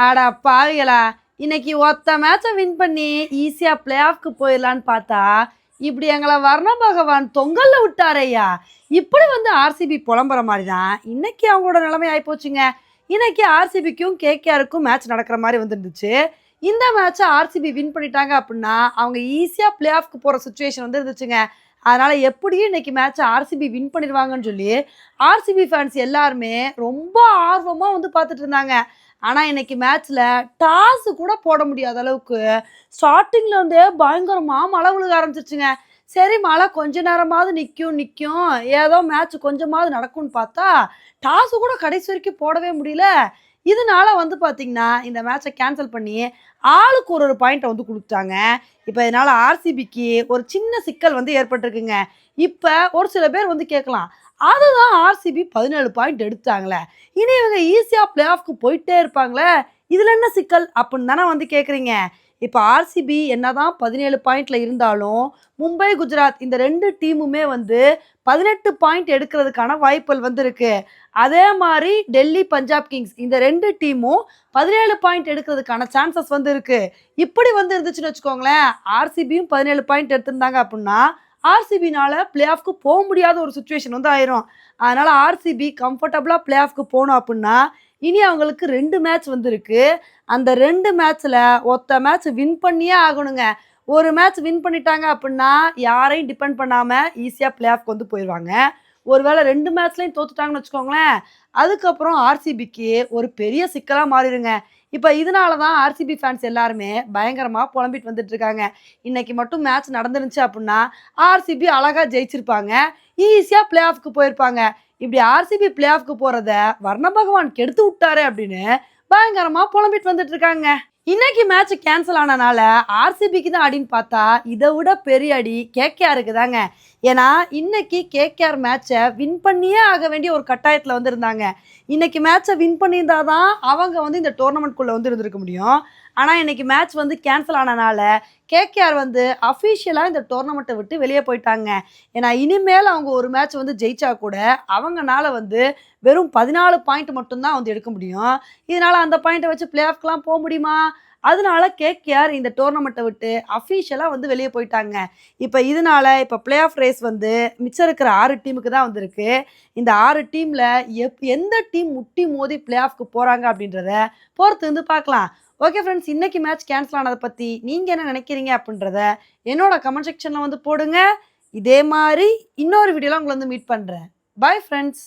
ஆடா பாவிகளா, இன்னைக்கு ஒத்த மேட்சை வின் பண்ணி ஈஸியா பிளே ஆஃப்க்கு போயிடலான்னு பார்த்தா இப்படி எங்களை வர்ண பகவான் தொங்கல்ல விட்டாரையா. இப்படி வந்து ஆர்சிபி புலம்புற மாதிரி தான் இன்னைக்கு அவங்களோட நிலைமை ஆயிப்போச்சுங்க. இன்னைக்கு ஆர்சிபிக்கும் கேகேஆருக்கும் மேட்ச் நடக்கிற மாதிரி வந்துருந்துச்சு. இந்த மேட்சை ஆர்சிபி வின் பண்ணிட்டாங்க அப்படின்னா அவங்க ஈஸியாக பிளே ஆஃப்க்கு போகிற சுச்சுவேஷன் வந்து இருந்துச்சுங்க. அதனால எப்படியும் இன்னைக்கு மேட்சை ஆர்சிபி வின் பண்ணிடுவாங்கன்னு சொல்லி ஆர்சிபி ஃபேன்ஸ் எல்லாருமே ரொம்ப ஆர்வமாக வந்து பார்த்துட்டு இருந்தாங்க. ஆனால் இன்னைக்கு மேட்ச்சில் டாஸு கூட போட முடியாத அளவுக்கு ஸ்டார்டிங்கில் இருந்தே பயங்கரமாக மழை விழுக ஆரம்பிச்சிருச்சுங்க. சரி, மழை கொஞ்ச நேரமாவது நிற்கும் ஏதோ மேட்ச் கொஞ்சமாவது நடக்கும்னு பார்த்தா டாஸு கூட கடைசி வரைக்கும் போடவே முடியல. இதனால வந்து பார்த்தீங்கன்னா இந்த மேட்சை கேன்சல் பண்ணி ஆளுக்கு ஒரு பாயிண்ட்டை வந்து கொடுத்தாங்க. இப்போ இதனால் ஆர்சிபிக்கு ஒரு சின்ன சிக்கல் வந்து ஏற்பட்டிருக்குங்க. இப்போ ஒரு சில பேர் வந்து கேட்கலாம், அதுதான் ஆர்சிபி 17 பாயிண்ட் எடுத்தாங்களே, இனி இவங்க ஈஸியாக பிளே ஆஃப்க்கு போயிட்டே இருப்பாங்களே, இதில் என்ன சிக்கல் அப்படின்னு தானே வந்து கேட்குறீங்க. இப்போ ஆர்சிபி என்னதான் 17 பாயிண்ட்ல இருந்தாலும் மும்பை குஜராத் இந்த 2 டீமுமே வந்து 18 பாயிண்ட் எடுக்கிறதுக்கான வாய்ப்புகள் வந்து இருக்கு. அதே மாதிரி டெல்லி பஞ்சாப் கிங்ஸ் இந்த 2 டீமும் 17 பாயிண்ட் எடுக்கிறதுக்கான சான்சஸ் வந்து இருக்கு. இப்படி வந்து இருந்துச்சுன்னு வச்சுக்கோங்களேன், ஆர்சிபியும் 17 பாயிண்ட் எடுத்திருந்தாங்க அப்படின்னா ஆர்சிபினால பிளே ஆஃப்க்கு போக முடியாத ஒரு சுச்சுவேஷன் வந்து ஆயிரும். அதனால ஆர்சிபி கம்ஃபர்டபுளாக பிளே ஆஃப்க்கு போகணும் அப்படின்னா இனி அவங்களுக்கு 2 மேட்ச் வந்து இருக்கு. அந்த 2 மேட்ச்ல ஒத்த மேட்ச் வின் பண்ணியே ஆகணுங்க. ஒரு மேட்ச் வின் பண்ணிட்டாங்க அப்படின்னா யாரையும் டிபெண்ட் பண்ணாம ஈஸியாக பிளே ஆஃப்க்கு வந்து போயிடுவாங்க. ஒருவேளை 2 மேட்ச்லையும் தோத்துட்டாங்கன்னு வச்சுக்கோங்களேன், அதுக்கப்புறம் ஆர்சிபிக்கு ஒரு பெரிய சிக்கலாக மாறிடுங்க. இப்போ இதனால தான் ஆர்சிபி ஃபேன்ஸ் எல்லாருமே பயங்கரமாக புலம்பிட்டு வந்துட்டு இருக்காங்க. இன்னைக்கு மட்டும் மேட்ச் நடந்துருந்துச்சு அப்படின்னா ஆர்சிபி அழகாக ஜெயிச்சிருப்பாங்க, ஈஸியாக பிளே ஆஃப்க்கு போயிருப்பாங்க. இப்படி ஆர்சிபி பிளே ஆஃப்க்கு போகிறத வர்ண பகவான் கெடுத்து விட்டாரு அப்படின்னு பயங்கரமாக புலம்பிட்டு வந்துட்டு இருக்காங்க. இன்னைக்கு மேட்ச் கேன்சல் ஆனனால ஆர்சிபிக்கு தான் அடின்னு பார்த்தா இதை விட பெரிய அடி கேகேஆருக்கு தாங்க. ஏன்னா இன்னைக்கு கேகேஆர் மேட்சை வின் பண்ணியே ஆக வேண்டிய ஒரு கட்டாயத்தில் வந்து இருந்தாங்க. இன்னைக்கு மேட்சை வின் பண்ணியிருந்தா தான் அவங்க வந்து இந்த டோர்னமெண்ட்குள்ளே வந்து இருந்திருக்க முடியும். ஆனால் இன்னைக்கு மேட்ச் வந்து கேன்சல் ஆனனால கேகேஆர் வந்து அஃபிஷியலாக இந்த டோர்னமெண்ட்டை விட்டு வெளியே போயிட்டாங்க. ஏன்னா இனிமேல் அவங்க ஒரு மேட்ச் வந்து ஜெயிச்சா கூட அவங்கனால வந்து வெறும் 14 பாயிண்ட் மட்டும்தான் வந்து எடுக்க முடியும். இதனால அந்த பாயிண்ட்டை வச்சு பிளே ஆஃப்க்கெலாம் போக முடியுமா? அதனால கேகேஆர் இந்த டோர்னமெண்ட்டை விட்டு அஃபிஷியலாக வந்து வெளியே போயிட்டாங்க. இப்போ இதனால இப்போ பிளே ஆஃப் ரேஸ் வந்து மிச்சம் இருக்கிற 6 டீமுக்கு தான் வந்திருக்கு. இந்த 6 டீமில் எந்த டீம் முட்டி மோதி பிளே ஆஃப்க்கு போகிறாங்க அப்படின்றத பொறுத்து வந்து பார்க்கலாம். ஓகே ஃப்ரெண்ட்ஸ், இன்னைக்கு மேட்ச் கேன்சல் ஆனதை பற்றி நீங்கள் என்ன நினைக்கிறீங்க அப்படின்றத என்னோட கமெண்ட் செக்ஷனில் வந்து போடுங்க. இதே மாதிரி இன்னொரு வீடியோவில் உங்களை வந்து மீட் பண்ணுறேன். Bye friends.